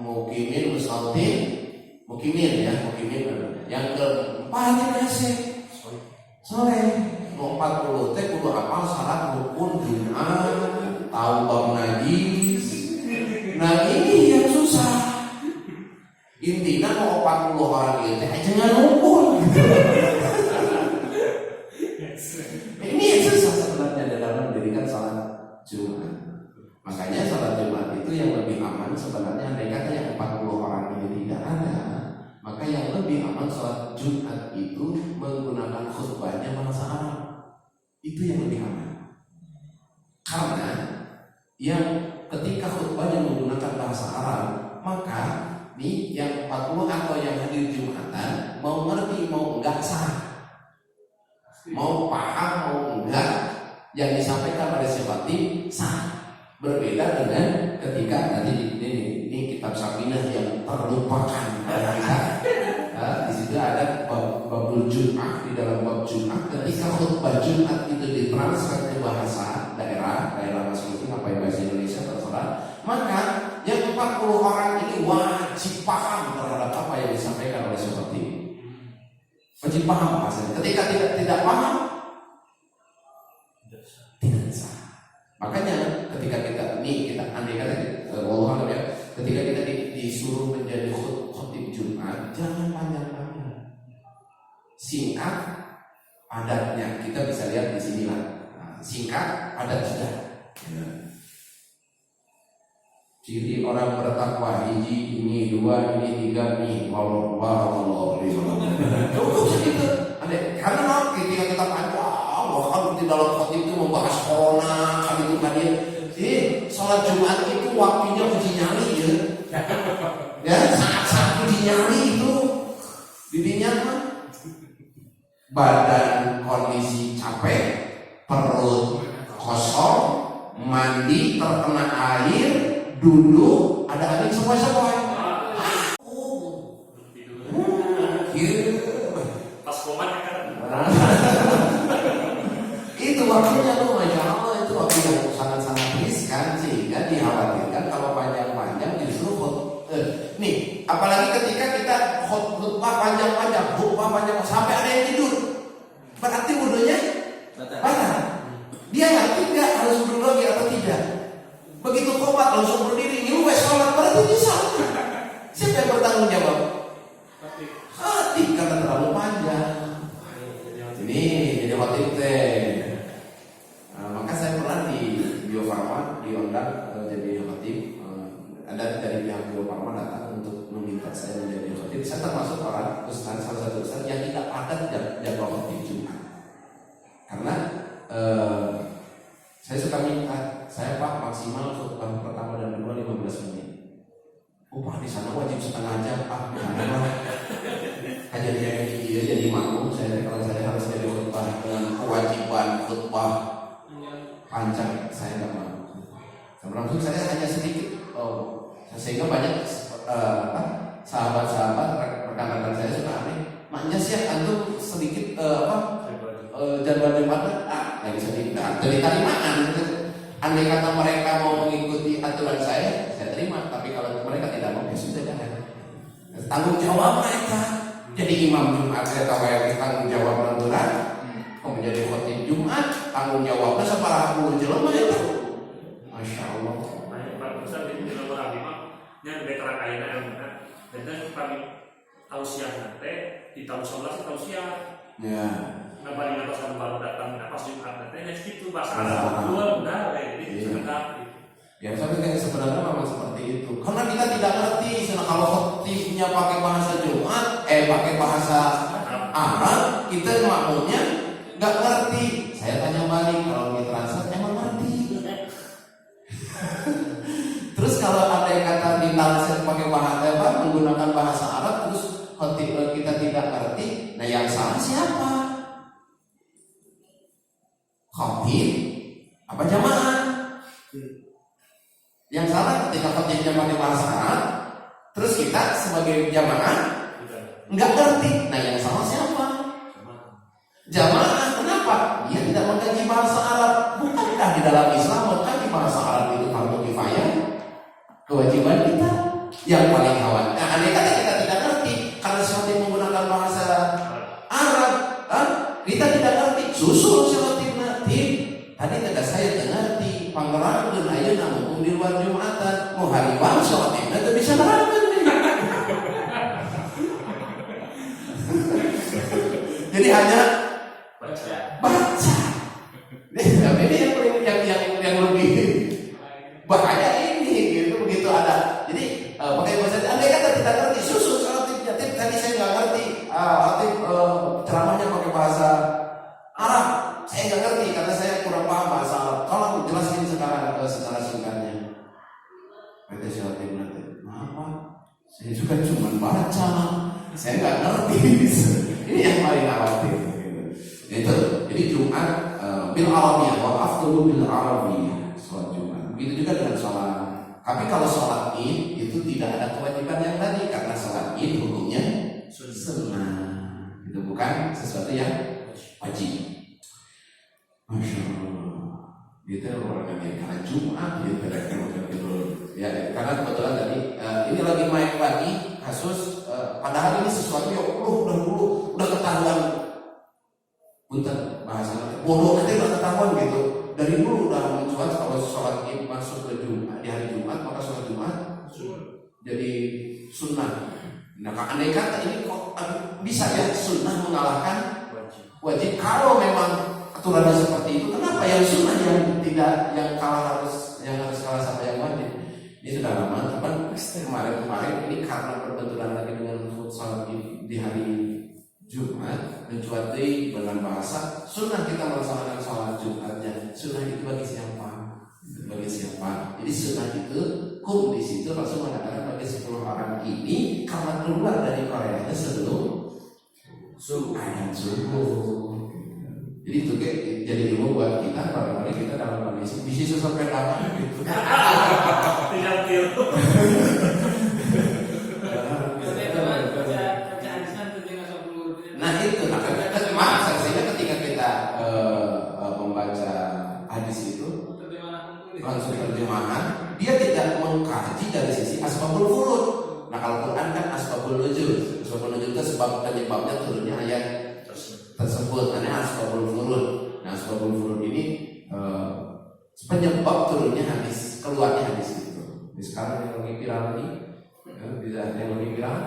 Mukimin, Mustautin, Mukimin ya, Mukimin. Yang keempat masih sore. 40 teh kudu apal syarat rukun Jumat, tahu bab najis. Nah ini yang susah. Intinya mau 40 orang itu jangan rukun. Ini yang susah sebenarnya dalam mendirikan salat Jumat. Makanya salat Jumat itu yang lebih aman sebenarnya. Andai kata yang 40 orang ini tidak ada, maka yang lebih aman salat Jumat itu menggunakan khutbahnya bahasa Arab. Itu yang lebih aman. Karena yang ketika khutbahnya menggunakan bahasa Arab, maka nih yang 40 atau yang hadir Jumatan mau ngerti mau enggak sah, mau paham mau enggak yang disampaikan oleh si khatib sah. Berbeda dengan ketika nanti ini kitab Sakinah yang terlupakan oleh kita. Di situ ada babul Jumat. Di dalam bab Jumat ketika khutbah Jumat itu ditransfer ke bahasa daerah masing-masing apa yang bahasa Indonesia terserah, maka yang 40 orang ini wajib paham terhadap apa yang disampaikan oleh seperti ini. Wajib paham bahasanya. Ketika tidak paham tidak sah. Makanya ketika kita andai kata ya, ketika kita disuruh menjadi khotib Jumat, jangan panjang-panjang. Singkat padatnya. Kita bisa lihat di sini lah. Singkat padat sudah. Ya. Ciri orang bertakwa hiji ini 2 ini 3 nih wallahu segitu. Karena ketika kita panjang bahkan di dalam khotib itu membahas corona itu sholat Jumat itu waktunya uji nyali ya. Ya saat uji nyali itu dirinya badan kondisi capek, perut kosong, mandi terkena air, duduk ada angin sepoi-sepoi. pas komat kan. Itu waktunya tuh Masya Allah, itu waktu yang sangat-sangat riskan sehingga dikhawatirkan kalau panjang-panjang justru nih, apalagi ketika kita khutbah panjang-panjang sampai ada yang tidur, berarti wudunya batal. Dia yakin nggak harus wudu lagi atau tidak? Begitu komat langsung berdiri, nyuwes sholat berarti bisa. Siapa yang bertanggung jawab? Hati karena terlalu panjang. Ini jadi khotib teh. Maka saya pernah di Bio Farma diundang jadi khotib. Ada dari pihak Bio Farma datang untuk meminta saya menjadi khotib. Saya termasuk orang ustaz, salah satu ustaz yang tidak padat jadwal khotib Jumat. Karena saya suka minta, saya Pak maksimal khutbah pertama dan kedua 15 menit. Pak di sana wajib setengah jam Pak. Kejadian ini jadi makmum saya kalau saya harus jadi khutbah dengan kewajiban khutbah panjang, saya nggak mau. Langsung saya hanya sedikit. Sehingga banyak sahabat-sahabat rekan-rekan saya suka aneh. Maknya sih antum sedikit jadwal Jumatnya lagi sedikit. Tarimaan. Andai kata mereka mau mengikuti aturan saya terima. Tapi kalau mereka tidak mau, ya sudah jangan. Tanggung jawab mereka. Jadi imam Jumat saya tahu yang tanggung jawab aturan. Kau menjadi khotib Jumat, tanggung jawabnya separaha puluh jelema itu. Masya Allah. Pak Ustaz di dalam lima, yang veteran kayaknya yang benar. Dan kami tausiah nanti di tahun 11 tausiah. Ya. Nah paling atas kan baru datang pas Jumat nanti next itu bahasa Arab dua benar jadi sebentar. Ya sampai sebenarnya memang seperti itu. Karena kita tidak ngerti kalau khotibnya pakai bahasa Jumat, pakai bahasa Arab, kita makmumnya nggak ngerti. Saya tanya balik, kalau di translate emang ngerti. Terus kalau ada yang kata di translate pakai bahasa apa, menggunakan bahasa Arab, terus kita tidak ngerti, nah yang salah siapa? Khatib apa jamaah? Yang salah ketika khatibnya pakai bahasa Arab, terus kita sebagai jamaah nggak ngerti. Nah yang salah siapa? Jamaah. Kenapa? Dia tidak mengkaji bahasa Arab. Bukankah di dalam Islam mengkaji bahasa Arab itu fardu kifayah? Kewajiban kita yang paling awal. Nah, andai kata kita tidak ngerti karena sesuatu yang menggunakan bahasa Arab, kita tidak ngerti. Susul seperti nanti. Tadi tidak saya ngerti. Pangeran dan ayeuna mumpung di luar Jumatan, mau hari bang sholatnya tidak bisa nerangkan. Jadi hanya baca. Ini yang lebih bahaya ini gitu, begitu ada. Jadi pakai bahasa. Andai kata tidak ngerti, susul sholatnya. Tadi saya nggak ngerti. Ceramahnya pakai bahasa Arab. Saya nggak ngerti karena saya kurang paham bahasa Arab. Tolong jelasin sekarang secara singkatnya. Kata sholatnya nanti. Apa? Saya juga cuma baca. Saya nggak ngerti. Ini yang paling khawatir. Itu. Jadi Jumat bil Arabiyah, wa afdalu bil Arabiyah, sholat Jumat. Begitu juga dengan sholat. Tapi kalau sholat Id itu tidak ada kewajiban yang tadi karena sholat Id hukumnya sunnah. Itu bukan sesuatu yang wajib. Masya Allah. Gitu orangnya karena Jumat gitu ya. Karena kebetulan tadi ini lagi main lagi kasus. Padahal ini sesuatu yang udah ketahuan. Punten bahasanya bodoh nanti udah ketahuan gitu. Dari dulu udah mencuat kalau sholat Id masuk ke Jumat di hari Jumat, maka sholat Jumat jadi sunnah. Nah, andai kata ini kok bisa ya sunnah mengalahkan wajib. Kalau memang aturannya seperti itu, kenapa yang sunnah yang tidak yang harus kalah sama yang wajib? Ini sudah lama, cuman kemarin ini karena berbenturan lagi dengan sholat Id di hari Jumat, mencuati dengan bahasa sunnah kita melaksanakan sholat Jumatnya. Sunnah itu bagi siapa? Bagi siapa? Jadi sunnah itu di situ langsung mengatakan bagi 10 orang ini karena keluar dari Korea sebelum ayat subuh. Jadi itu jadi ilmu buat kita barangkali kita dalam kondisi bisa sampai kapan gitu. Tidak tiru. Nah itu, maksudnya ketika kita membaca hadis itu langsung terjemahan, dia tidak mengkaji dari sisi asbabul furud. Nah kalau Quran kan asbabul nuzul. Asbabul nuzul itu sebab penyebabnya turunnya ayat tersebut. Karena asbabul furud. Nah asbabul furud ini penyebab turunnya hadis, keluarnya hadis itu. Di sekarang yang lagi viral ini, yang lagi viral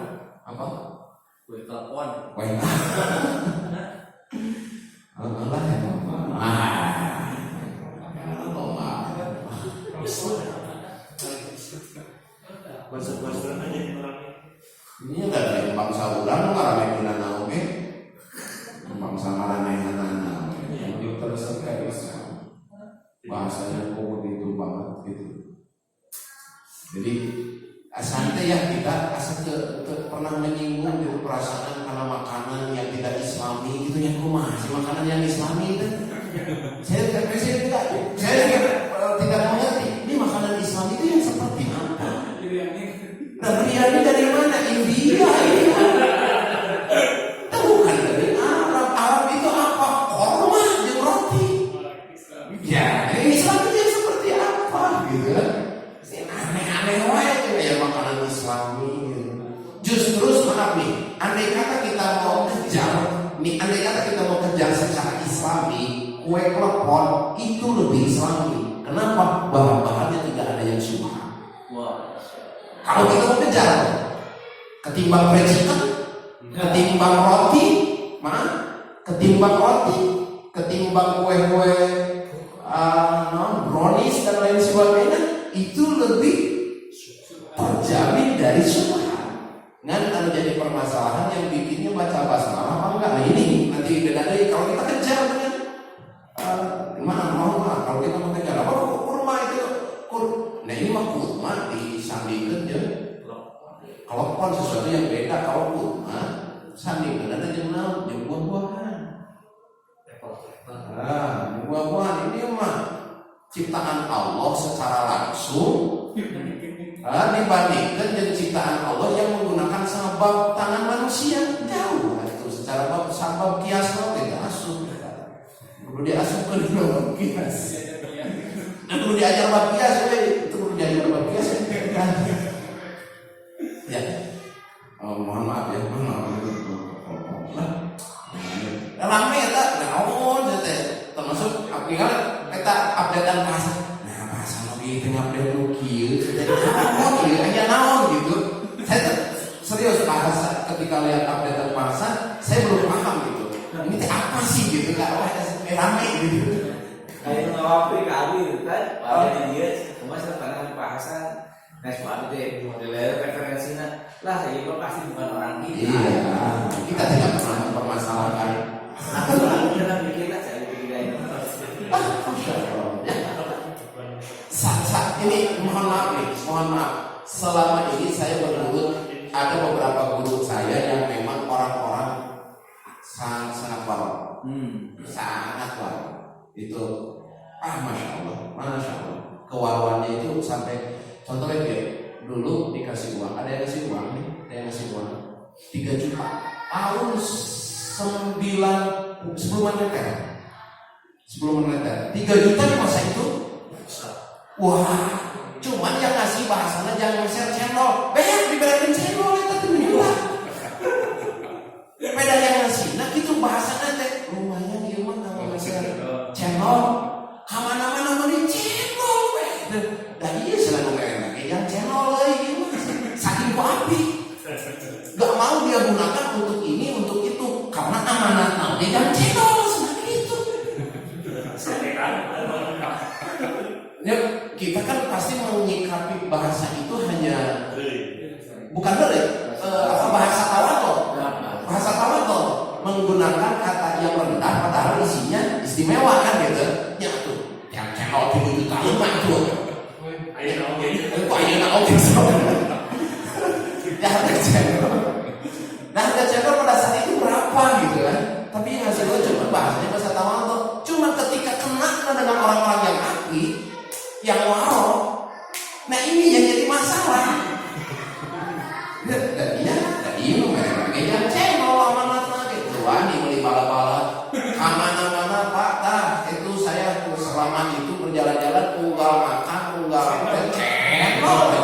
apa? Kue telepon. Allah ya Bahasa aja yang ini enggak dari bangsa urang ngarame dina naoge. Bangsa ngarame hanana. Ini terus kayak Islam. Bahasanya kok begitu banget gitu. Jadi santai ya kita asal pernah menyinggung gitu perasaan karena makanan yang tidak Islami gitu yang masih makanan yang Islami itu. Saya tidak mengerti ini makanan Islam itu yang seperti apa. Nah biryani dari mana? India ini. Bukan dari Arab. Arab itu apa? Korma dan roti. Ya Islam itu yang seperti apa gitu kan? Aneh-aneh wae ya makanan Islami. Justru maaf nih, andai kata kita mau kejar secara Islami, kue klepon itu lebih Islami. Kenapa? Bahan-bahannya tidak ada yang syubhat. Kalau kita mau kejar, ketimbang fried ketimbang kue-kue brownies dan lain sebagainya, itu lebih terjamin dari syubhat. Ngan ada jadi permasalahan yang bikinnya baca basmalah apa enggak? sesuatu yang beda kalau kurma sandingan ada jeung buah-buahan. Buah-buahan ini mah ciptaan Allah secara langsung dibandingkan dengan ciptaan Allah yang menggunakan sabab tangan manusia jauh itu secara sabab kias tidak asup perlu diasupkan dalam kias dan perlu diajar bab kias itu perlu diajar bab kias ya mohon maaf ya rame ya termasuk aplikasi kita updatean bahasa di tengah update kieu hanya naon gitu. Saya serius bahasa ketika lihat update bahasa saya belum paham gitu. Ini apa sih gitu kak? Wah rame gitu. Kayak ngawapri kali gitu kan, pada dia cuma sekarang bahasa nah sepatu deh model referensinya lah saya juga pasti bukan orang kita. Iya, kita tidak pernah mempermasalahkan. Aku pernah bikin lah saya bikin ini. Ini mohon maaf. Selama ini saya berguru, ada beberapa guru saya yang memang orang-orang sangat wow, sangat wow. Itu masya Allah, kewawannya itu sampai contohnya dia dulu dikasih uang, ada yang ngasih uang nih, 3 juta tahun 9 sebelum meneter 3 juta di masa itu. Wah, cuman yang ngasih bahasanya jangan share channel. Banyak diberikan channel itu tuh. Beda yang ngasih. Nah gitu bahasanya teh lumayan dia mah kalau share channel. Kamana-mana di channel. Dan iya selalu enak yang channel lagi saking api. Gak mau dia gunakan untuk ini, untuk itu karena amanat dia jangan channel semakin itu. Ya, kita kan pasti menyikapi bahasa itu hanya bukan bahasa tawadhu menggunakan kata yang rendah padahal isinya istimewa kan gitu ya tuh yang channel 7 juta mah tuh ayeuna oge ya harga channel pada saat itu berapa gitu kan tapi yang hasilnya cuma bahasanya bahasa tawadhu cuma ketika kena dengan orang-orang yang akli yang wow, nah ini yang jadi masalah. Tadi mereka yang channel amanat gitu, wani beli bala-bala, mana pak, itu saya selama itu berjalan-jalan unggal makan, unggal channel,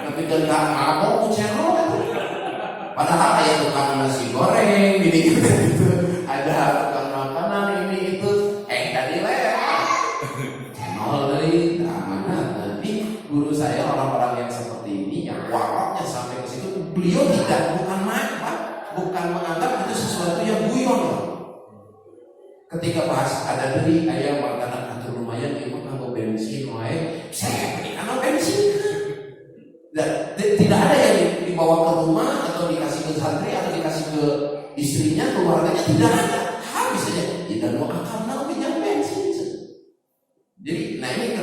tapi tidak mau channel. Padahal ada tukang nasi goreng, gini gitu, ada tukang makanan ini itu, tadi channel dari guru saya orang-orang yang seperti ini yang waraknya sampai ke situ beliau bukan menganggap itu sesuatu yang guyon. Ketika bahas ada dari ayam makanan atau lumayan itu kanggo bensin wae saya berikan bensin. Dan tidak ada yang dibawa ke rumah atau dikasih ke santri atau dikasih ke istrinya keluarganya tidak ada habis saja tidak mau akan pinjam bensin. Jadi, nah ini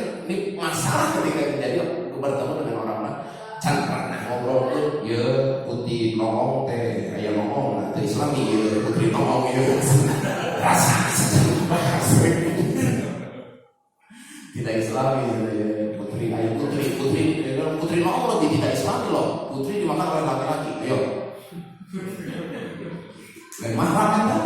masalah ketika terjadi bertemu dengan orang-orang can pernah ngobrol tuh, ya putih nongong teh, kayak nongong nanti Islami ya putri nongong ya rasa tidak Islami ya putri ayam putri nongong lebih tidak Islami loh, putri dimakan oleh laki-laki, ayo, dan mahram kan?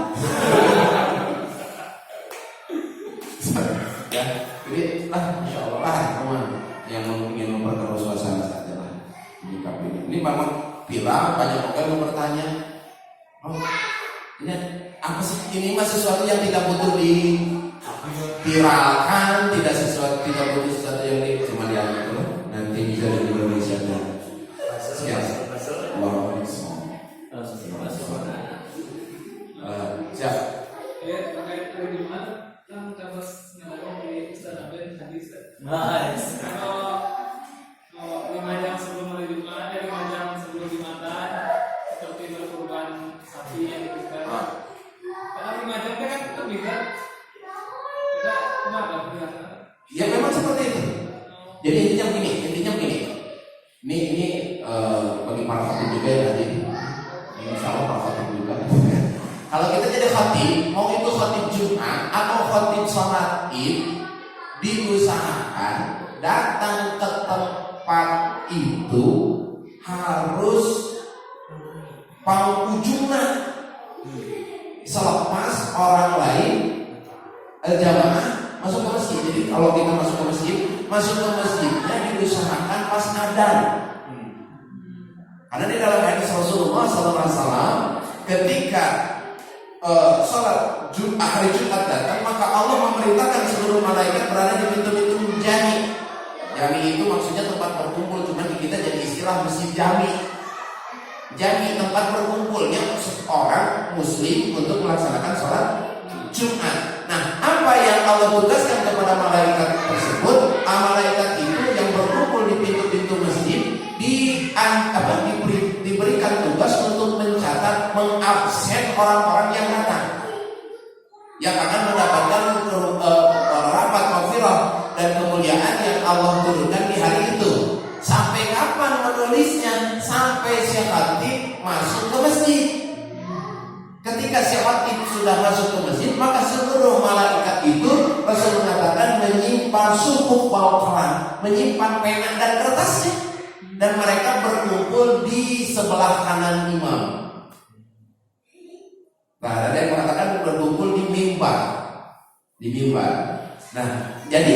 Ya. Jadi insya Allah teman yang ingin memperkeruh suasana saja lah ini memang bila banyak orang yang bertanya ini apa sih ini mah sesuatu yang tidak butuh diviralkan tidak butuh sesuatu yang cuma yang itu nanti bisa di Indonesia dan siap siap terkait hari Jumat kan terus di Ustaz Abed hadis. Nice. Kalau 5 jam sebelum hari Jumat, 5 jam sebelum Jumatan seperti berkurban sapi yang diberikan. Karena 5 jam kan lebih kan kita kenapa biasa? Ya memang seperti itu. Jadi intinya begini. Ini bagi para fakir juga yang hadir. Kalau kita jadi khatib, mau itu khatib Jumat atau khatib sholat Id, diusahakan datang ke tempat itu harus pangujungna selepas orang lain jamaah masuk ke masjid. Jadi kalau kita masuk ke masjidnya diusahakan pas adzan. Karena di dalam hadis Rasulullah SAW, ketika sholat hari Jumat datang, maka Allah memerintahkan seluruh malaikat berada di pintu-pintu jami. Jami itu maksudnya tempat berkumpul, cuma di kita jadi istilah masjid jami. Jami tempat berkumpulnya orang muslim untuk melaksanakan sholat Jumat. Nah, apa yang Allah tugaskan kepada malaikat tersebut? Malaikat itu yang berkumpul di pintu-pintu masjid diberikan tugas untuk mencatat, mengabsen orang-orang yang datang, yang akan mendapatkan rahmat, maghfirah dan kemuliaan yang Allah turunkan di hari itu. Sampai kapan menulisnya? Sampai si khatib masuk ke masjid. Ketika si khatib sudah masuk ke masjid, maka seluruh malaikat itu Rasul mengatakan menyimpan suhuf wal-qalam, menyimpan pena dan kertasnya, dan mereka berkumpul di sebelah kanan imam. Nah, ada yang mengatakan berkumpul di mimbar. Nah, jadi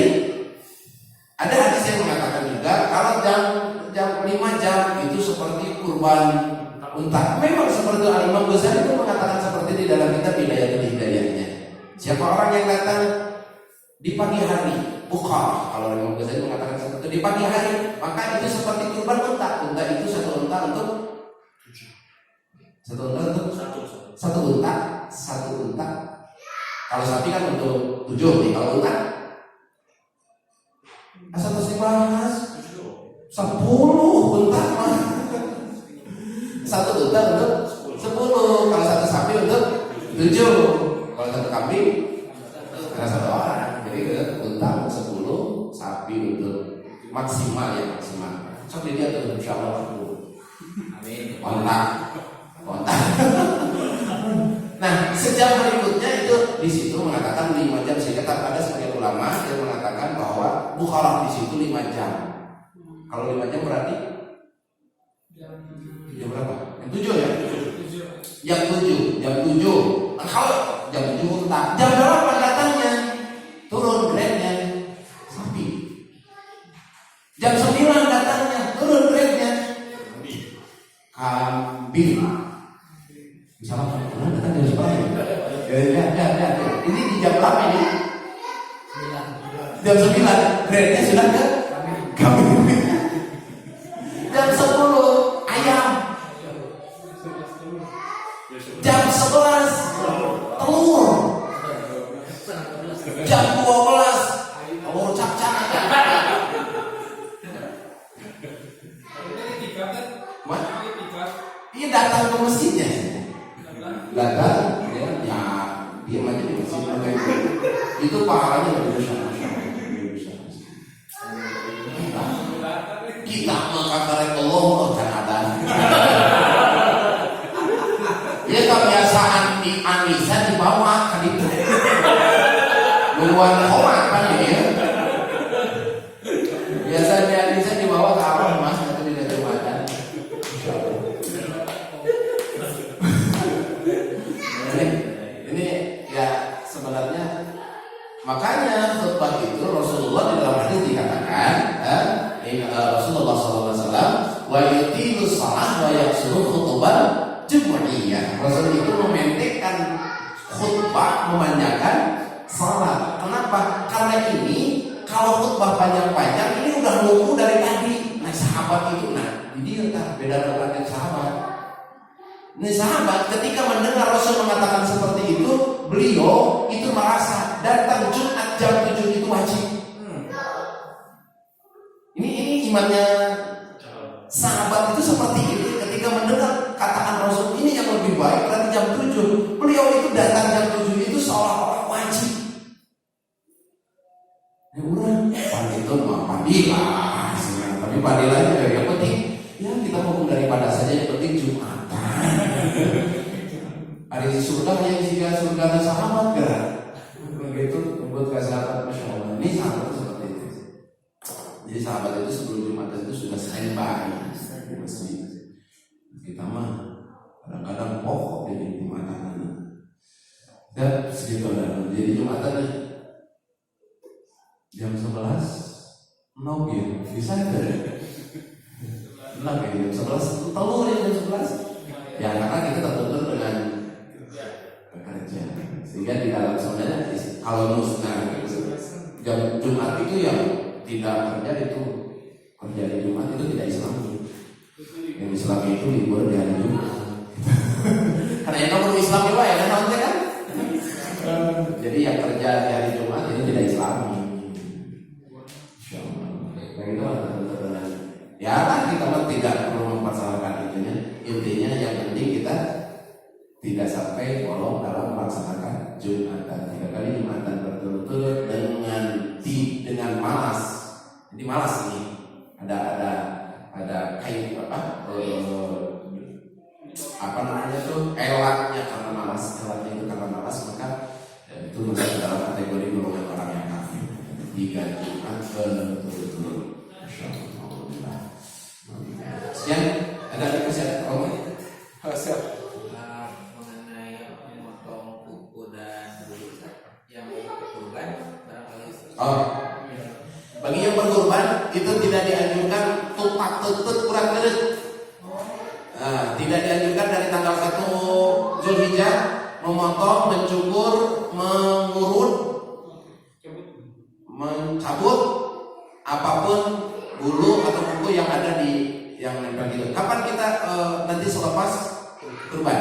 ada hadis yang mengatakan juga kalau jam 5 jam itu seperti kurban unta. Memang seperti Imam Ghazali itu mengatakan seperti di dalam kitab Hidayahnya. Siapa orang yang datang di pagi hari, bukhar. Kalau Imam Ghazali mengatakan seperti itu di pagi hari, maka itu seperti kurban unta. Unta itu satu unta untuk satu unta. Kalau sapi kan untuk 7 nih. Kalau unta asal terus dibahas 10 unta mah. Satu unta untuk 10. Kalau satu sapi untuk 7. Kalau satu kambing ada satu orang. Jadi unta untuk 10, sapi untuk maksimal. So dia tuh insyaallah 10. Amin. Kontak. Nah, sejam berikutnya itu di situ mengatakan 5 jam, sehingga ada sebagian ulama yang mengatakan bahwa bukharah di situ 5 jam. Kalau 5 jam berarti jam berapa? Yang 7 ya? Jam 7. Kalau jam 7 tak. Jam berapa datangnya? Turun grade-nya sapi. Jam 9 datangnya, turun grade-nya kambing. Misalnya datang jam berapa? Ya. Ini di jam berapa ini? Jam 9, grade-nya sudah ke kambing. Jam 10 ayam. Jam 11 telur. Jam 12 telur cap-cap. Iya, datang ke masjidnya. Datang ya diam aja di masjid. Itu pahalanya lebih besar. Kita mengatakan Allah jangan. Ya kebiasaan di Anissa dibawa kan itu. Luar hormat kan ya. Biasa di Anissa dibawa ke arah Mas atau di Jumatan. Ini ya sebenarnya makanya khutbah itu Rasulullah di dalam hadis dikatakan Rasulullah SAW wa yutilu salah wa yaksuruh khutbah jumu'iyah. Rasul itu memendekkan khutbah, memanjangkan salat. Kenapa? Karena ini kalau khutbah panjang-panjang ini udah nunggu dari tadi. Nah sahabat itu, dia beda dengan sahabat. Ini sahabat ketika mendengar Rasul mengatakan seperti itu, beliau itu merasa datang Jumat jam 7 itu wajib. Ini imannya sahabat itu seperti ini. Ketika mendengar katakan Rasul ini yang lebih baik berarti jam 7, beliau itu datang jam 7 itu seolah-olah wajib. Ya udah, itu mah padilah. Tapi padilahnya yang penting ya kita mau daripada saja, yang penting Jumatan. Ada di surga yang jika surga ada sahabat gerak. Begitu membuat sahabat, masya Allah. Ini sahabat seperti itu. Jadi sahabat itu sebelum Jumatan itu sudah standby di masjid. Kita mah kadang-kadang pokok di Jumatan. Dan segitu ada. Jadi Jumatan jam 11 nogir bisa ada. Nah, jam 11 tahu ya jam 11. Ya karena kita tertutup dengan kerja. Sehingga di dalam sebenarnya kalau jam Jumat itu yang tidak kerja itu kerja di Jumat itu tidak Islami. Yang Islami itu libur di hari Jumat. Karena yang nomor Islami ya kan nanti kan. Jadi yang kerja di hari Jumat itu tidak Islami. Insyaallah. Begitu teman-teman. Ya kan kita tidak perlu mempersalahkan itunya. Intinya yang penting kita tidak sampai bolong dalam melaksanakan Jumatan. 3 kali Jumatan berturut-turut dengan malas. Jadi malas nih. Ada kayak apa namanya tuh elaknya karena malas, itu karena malas, maka itu masuk dalam kategori golongan orang yang kafir. 3 Jumat berturut-turut. Masyaallah. Sekian ada dikasih komen. Siap. Mengenai memotong kuku dan bulu yang berkurban barangkali. Bagi yang berkurban itu tidak dianjurkan tumpak tutut kurang gelut. Tidak dianjurkan dari tanggal 1 Zulhijjah memotong, mencukur, mengurut, mencabut apapun bulu atau kuku yang ada di yang nempel gitu. Kapan kita nanti selepas kurban?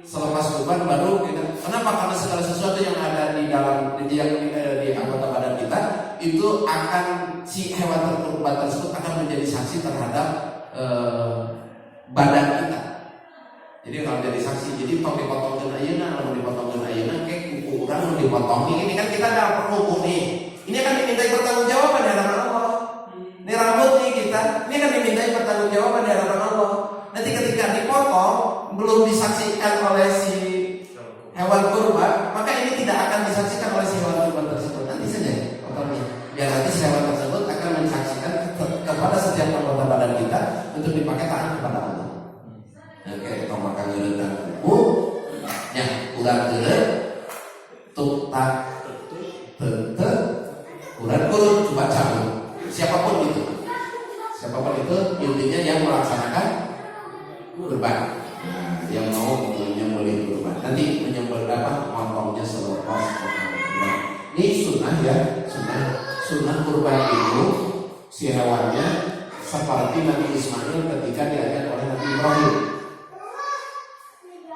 Selepas kurban baru kita. Kenapa? Karena segala sesuatu yang ada di dalam di anggota badan kita itu akan si hewan terkurban tersebut akan menjadi saksi terhadap badan kita. Jadi kalau jadi saksi, jadi tong dipotong dengan ayeuna, kalau dipotong dengan ayeuna, kayak kuku urang mau dipotong ini kan kita nggak perlu nih. Ini kan dimintai pertanggungjawaban di hadapan Allah. Ini rambut nih kita, ini kan dimintai pertanggungjawaban di hadapan Allah. Nanti ketika dipotong belum disaksikan oleh si hewan kurban, maka ini tidak akan disaksikan oleh si hewan kurban tersebut. Nanti saja potongnya. Ya nanti si hewan tersebut akan mensaksikan kepada setiap anggota badan kita untuk dipakai taat kepada Allah. Oke, kalau makan geretan kuku, ya kurang geret, tak tetep, kurang kurut, coba cabut. Siapapun itu intinya yang melaksanakan kurban. Yang mau menyembelih kurban, nanti menyembelih motongnya selepas kurban. Ini sunnah ya, sunnah kurban itu si hewannya seperti Nabi Ismail ketika diajak oleh Nabi Ibrahim.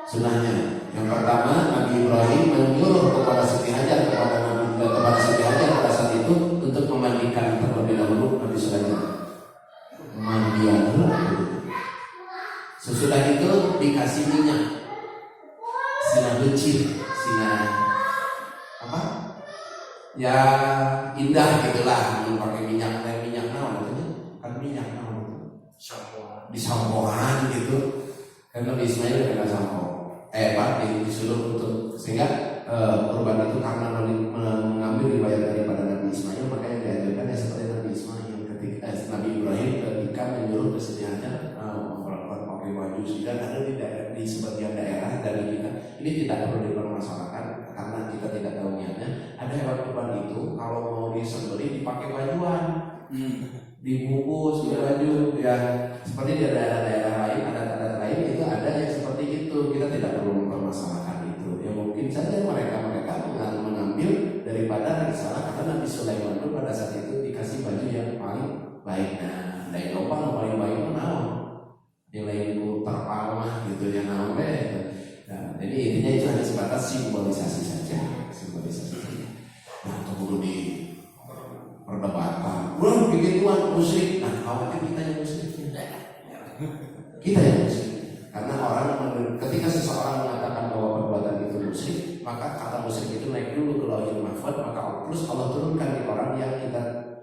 Sunnahnya yang pertama, Nabi Ibrahim menyuruh kepada Siti Hajar kepada Siti Hajar pada saat itu untuk memandikan terlebih dahulu Nabi Sulaiman. Mandian dulu. Sesudah itu dikasih minyak, sinar becir, sinar apa? Ya indah gitulah, pakai minyak naon itu kan minyak naon itu? Disampoan gitu. Karena Nabi Ismail kena sampo. Disuruh untuk sehingga kurban itu karena mengambil riwayat daripada Nabi Ismail, maka yang diajarkan ya seperti Nabi Ismail ketika Nabi Ibrahim ketika menyuruh kesediaannya melakukan pakai baju dan ada di sebagian daerah dari kita ini tidak perlu dipermasalahkan karena kita tidak tahu niatnya. Ada hewan kurban itu kalau mau disembelih dipakai bajuan, dibungkus di baju ya seperti di daerah-daerah lain adat-adat lain itu ada yang seperti itu. Kita tidak perlu mempermasalahkan itu. Ya mungkin saja mereka mengambil daripada risalah karena Nabi Sulaiman itu pada saat itu dikasih baju yang paling baik. Nah, dari lopang paling baik itu naon? Nilai terpamah gitu ya naon Nah, jadi intinya itu hanya sebatas simbolisasi saja. Nah, keburu di perdebatan. Belum bikin tuan musyrik. Nah, khawatir kita yang musyrik. Kita yang musyrik. Karena orang ketika seseorang mengatakan bahwa perbuatan itu musyrik, maka kata musyrik itu naik dulu ke Lauhul Mahfuz, maka terus Allah turunkan di orang yang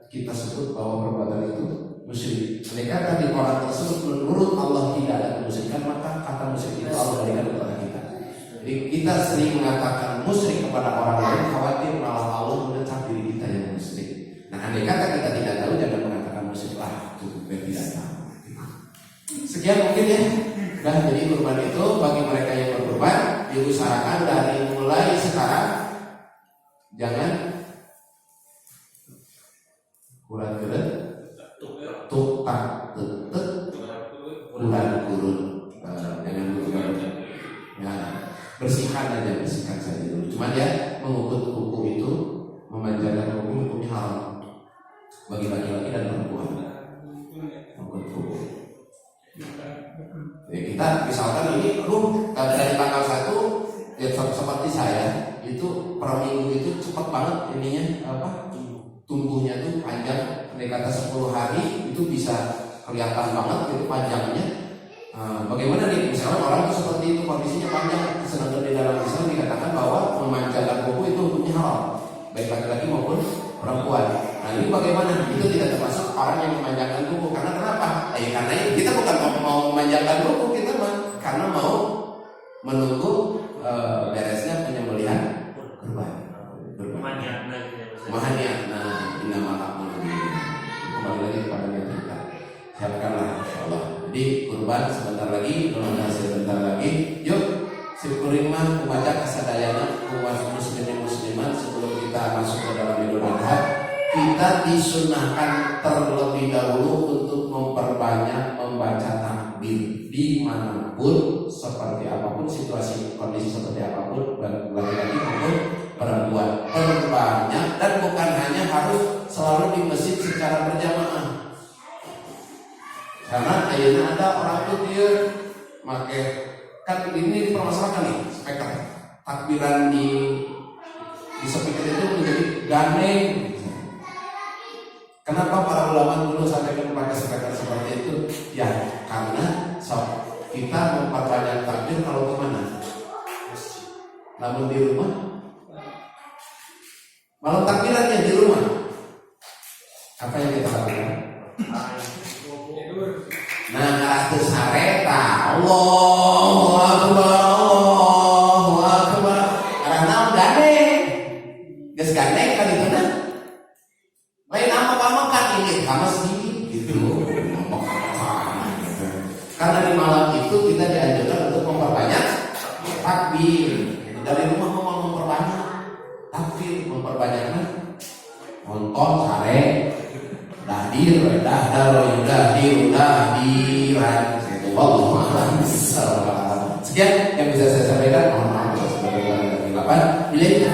kita sebut bahwa perbuatan itu musyrik. Mereka di orang tersebut menurut Allah tidak ada kemusyrikan, maka kata musyrik itu Allah berikan kepada kita. Jadi kita sering mengatakan musyrik kepada orang lain, khawatir malah Allah menetap diri kita yang musyrik. Nah, andai kata kita tidak tahu, jangan mengatakan musyrik lah, cukup tidak tahu. Sekian mungkin ya. Dan jadi kurban itu bagi mereka yang berkurban diusahakan dari mulai sekarang jangan kurang-kurang tukang tetep bulan kurun, jangan lupa ya, bersihkan saja dulu. Cuman ya mengukut kuku itu, memanjakan kuku hukumnya halal bagi laki-laki dan perempuan. Mengukut kuku. Ya, kita misalkan ini dari tanggal 1 ya, seperti saya itu per minggu itu cepat banget ininya tumbuhnya tuh panjang, kata 10 hari itu bisa kelihatan banget itu panjangnya. Bagaimana nih misalnya orang itu seperti itu kondisinya panjang, sedangkan di dalam Islam dikatakan bahwa memanjangkan kuku itu hukumnya halal baik laki-laki maupun perempuan. Nah ini bagaimana? Itu tidak termasuk orang yang memanjangkan kuku. Karena kenapa? Karena kita bukan mau memanjangkan kuku, kita karena mau menunggu beresnya penyembelihan kurban. Mahaniat. Nah, ini nama kembali lagi kepada niat kita. Siapkanlah insyaallah. Jadi kurban sebentar lagi, sebentar lagi. Yuk, syukurin mah membaca kasadayana umat muslimin muslimat sebelum kita masuk ke dalam Idul Adha. Kita disunahkan terlebih dahulu untuk memperbanyak membaca takbir dimanapun, seperti apapun situasi kondisi seperti apapun, laki-laki maupun perempuan. Perbanyak dan bukan hanya harus selalu di masjid secara berjamaah. Karena akhirnya ada orang tuh dia pakai kan ini permasalahan nih speaker takbiran di speaker itu menjadi gandeng. Kenapa para ulama dulu sampai memakai speaker seperti itu? Ya karena kita memperbanyak takbir kalau kemana? Namun di rumah, malam takbirannya di rumah. Apa yang kita lakukan? Nah, atus hareta Allahu Akbar. Karena gandeng. Geus gandeng kan itu nah. Lain apa kan ini kamas gitu. Karena di malam itu kita dianjurkan untuk memperbanyak takbir. Dari rumah mau memperbanyak takbir, memperbanyaknya nonton sare dahdiran sekian yang bisa saya sampaikan. Mohon maaf sebagai 8 bila kita